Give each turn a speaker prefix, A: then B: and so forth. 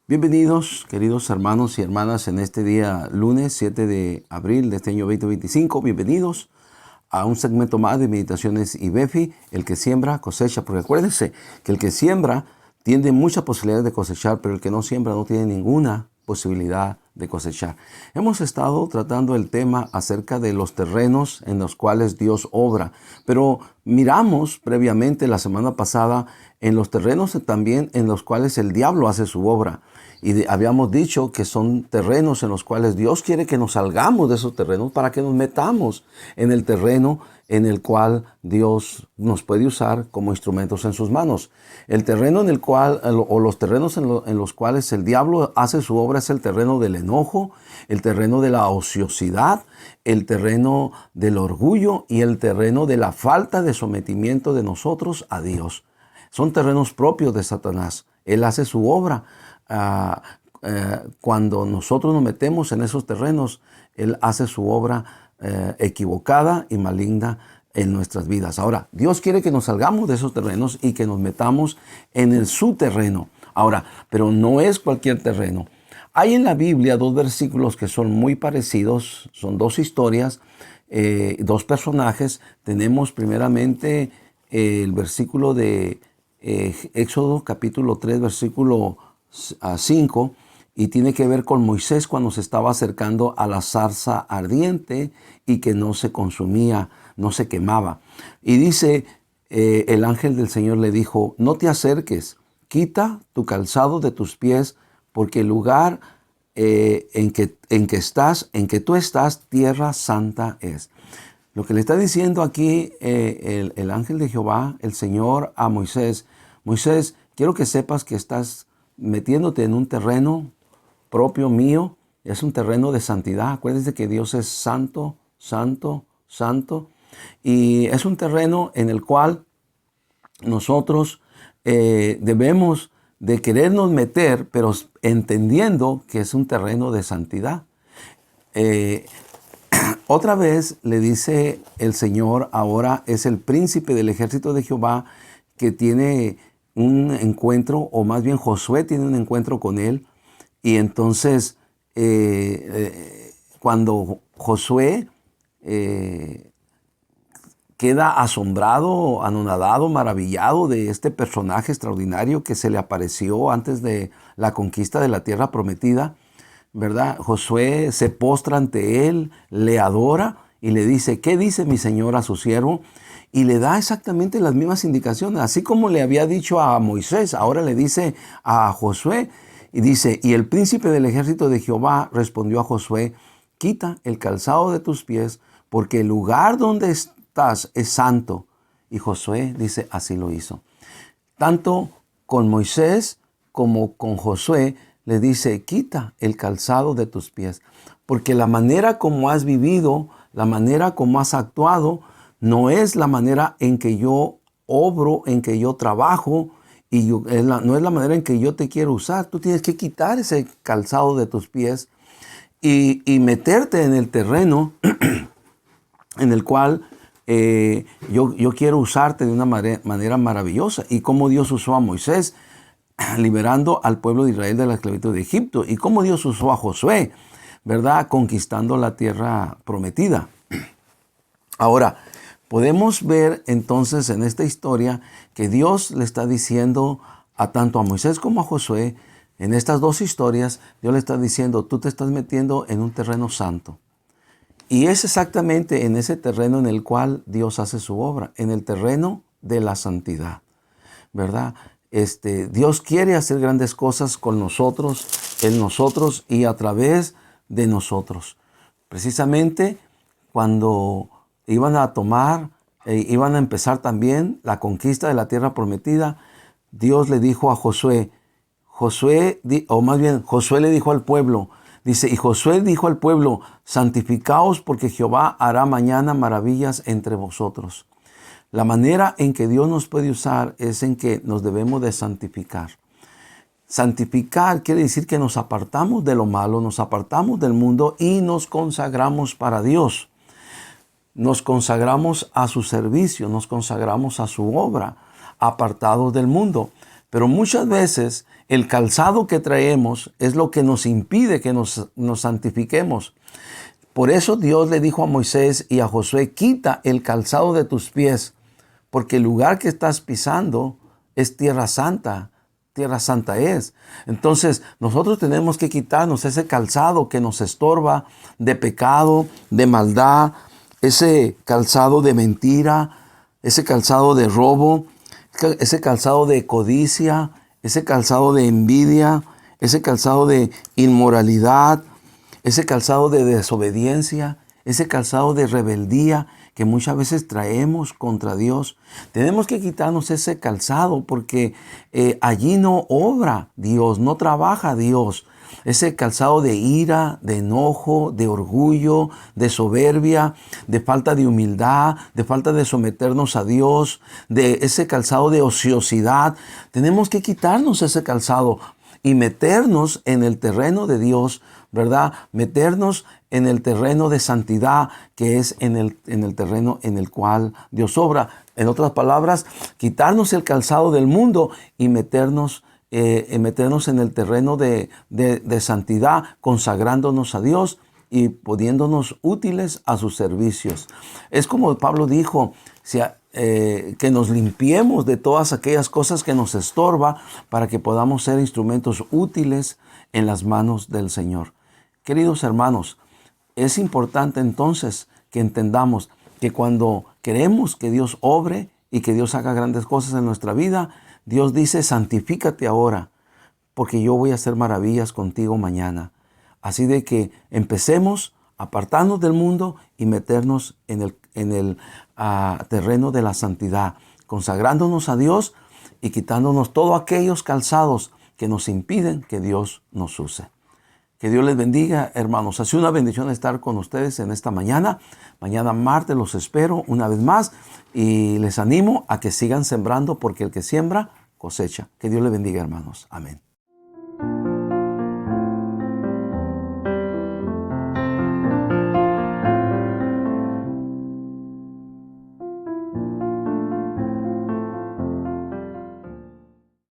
A: Bienvenidos, queridos hermanos y hermanas, en este día lunes 7 de abril de este año 2025. Bienvenidos a un segmento más de Meditaciones IBEFI, el que siembra cosecha. Porque acuérdense que el que siembra tiene muchas posibilidades de cosechar, pero el que no siembra no tiene ninguna posibilidad de cosechar. Hemos estado tratando el tema acerca de los terrenos en los cuales Dios obra, pero miramos previamente la semana pasada en los terrenos también en los cuales el diablo hace su obra. Y habíamos dicho que son terrenos en los cuales Dios quiere que nos salgamos de esos terrenos para que nos metamos en el terreno en el cual Dios nos puede usar como instrumentos en sus manos. El terreno en el cual, o los terrenos en los cuales el diablo hace su obra es el terreno del enojo, el terreno de la ociosidad, el terreno del orgullo y el terreno de la falta de sometimiento de nosotros a Dios. Son terrenos propios de Satanás. Él hace su obra. Cuando nosotros nos metemos en esos terrenos, Él hace su obra equivocada y maligna en nuestras vidas. Ahora, Dios quiere que nos salgamos de esos terrenos y que nos metamos en su terreno. Ahora, pero no es cualquier terreno. Hay en la Biblia dos versículos que son muy parecidos, son dos historias, dos personajes. Tenemos primeramente el versículo de Éxodo capítulo 3, versículo 5, y tiene que ver con Moisés cuando se estaba acercando a la zarza ardiente y que no se consumía, no se quemaba. Y dice, el ángel del Señor le dijo, no te acerques, quita tu calzado de tus pies, porque el lugar en que tú estás, tierra santa es. Lo que le está diciendo aquí el ángel de Jehová, el Señor, a Moisés, Moisés, quiero que sepas que estás metiéndote en un terreno propio mío, es un terreno de santidad. Acuérdense que Dios es santo, santo, santo, y es un terreno en el cual nosotros debemos de querernos meter, pero entendiendo que es un terreno de santidad. Otra vez le dice el Señor, ahora es el príncipe del ejército de Jehová que tiene un encuentro, o más bien Josué tiene un encuentro con él. Y entonces cuando Josué queda asombrado, anonadado, maravillado de este personaje extraordinario que se le apareció antes de la conquista de la tierra prometida, ¿verdad? Josué se postra ante él, le adora y le dice, ¿qué dice mi señor a su siervo? Y le da exactamente las mismas indicaciones, así como le había dicho a Moisés, ahora le dice a Josué, y dice, y el príncipe del ejército de Jehová respondió a Josué, quita el calzado de tus pies, porque el lugar donde estás es santo. Y Josué dice, así lo hizo. Tanto con Moisés como con Josué le dice, quita el calzado de tus pies, porque la manera como has vivido, la manera como has actuado, no es la manera en que yo obro, en que yo trabajo, y no es la manera en que yo te quiero usar. Tú tienes que quitar ese calzado de tus pies y meterte en el terreno en el cual yo quiero usarte de una manera maravillosa. Y cómo Dios usó a Moisés liberando al pueblo de Israel de la esclavitud de Egipto. Y cómo Dios usó a Josué, ¿verdad? Conquistando la tierra prometida. Ahora, podemos ver entonces en esta historia que Dios le está diciendo tanto a Moisés como a Josué, en estas dos historias, Dios le está diciendo, tú te estás metiendo en un terreno santo. Y es exactamente en ese terreno en el cual Dios hace su obra, en el terreno de la santidad, ¿verdad? Dios quiere hacer grandes cosas con nosotros, en nosotros y a través de nosotros. Precisamente cuando iban a empezar también la conquista de la tierra prometida, Dios le dijo a Josué, Josué le dijo al pueblo, dice, y Josué dijo al pueblo, santificaos porque Jehová hará mañana maravillas entre vosotros. La manera en que Dios nos puede usar es en que nos debemos de santificar. Santificar quiere decir que nos apartamos de lo malo, nos apartamos del mundo y nos consagramos para Dios. Nos consagramos a su servicio, nos consagramos a su obra, apartados del mundo. Pero muchas veces el calzado que traemos es lo que nos impide que nos santifiquemos. Por eso Dios le dijo a Moisés y a Josué, quita el calzado de tus pies, porque el lugar que estás pisando es tierra santa es. Entonces nosotros tenemos que quitarnos ese calzado que nos estorba de pecado, de maldad, ese calzado de mentira, ese calzado de robo, ese calzado de codicia, ese calzado de envidia, ese calzado de inmoralidad, ese calzado de desobediencia, ese calzado de rebeldía que muchas veces traemos contra Dios. Tenemos que quitarnos ese calzado porque allí no obra Dios, no trabaja Dios. Ese calzado de ira, de enojo, de orgullo, de soberbia, de falta de humildad, de falta de someternos a Dios, de ese calzado de ociosidad. Tenemos que quitarnos ese calzado y meternos en el terreno de Dios, ¿verdad? Meternos en el terreno de santidad, que es en el terreno en el cual Dios obra. En otras palabras, quitarnos el calzado del mundo y meternos en el terreno de santidad, consagrándonos a Dios y poniéndonos útiles a sus servicios. Es como Pablo dijo, que nos limpiemos de todas aquellas cosas que nos estorba para que podamos ser instrumentos útiles en las manos del Señor. Queridos hermanos, es importante entonces que entendamos que cuando queremos que Dios obre y que Dios haga grandes cosas en nuestra vida, Dios dice, santifícate ahora, porque yo voy a hacer maravillas contigo mañana. Así de que empecemos a apartarnos del mundo y meternos en el terreno de la santidad, consagrándonos a Dios y quitándonos todos aquellos calzados que nos impiden que Dios nos use. Que Dios les bendiga, hermanos. Ha sido una bendición estar con ustedes en esta mañana. Mañana martes los espero una vez más y les animo a que sigan sembrando porque el que siembra cosecha. Que Dios les bendiga, hermanos. Amén.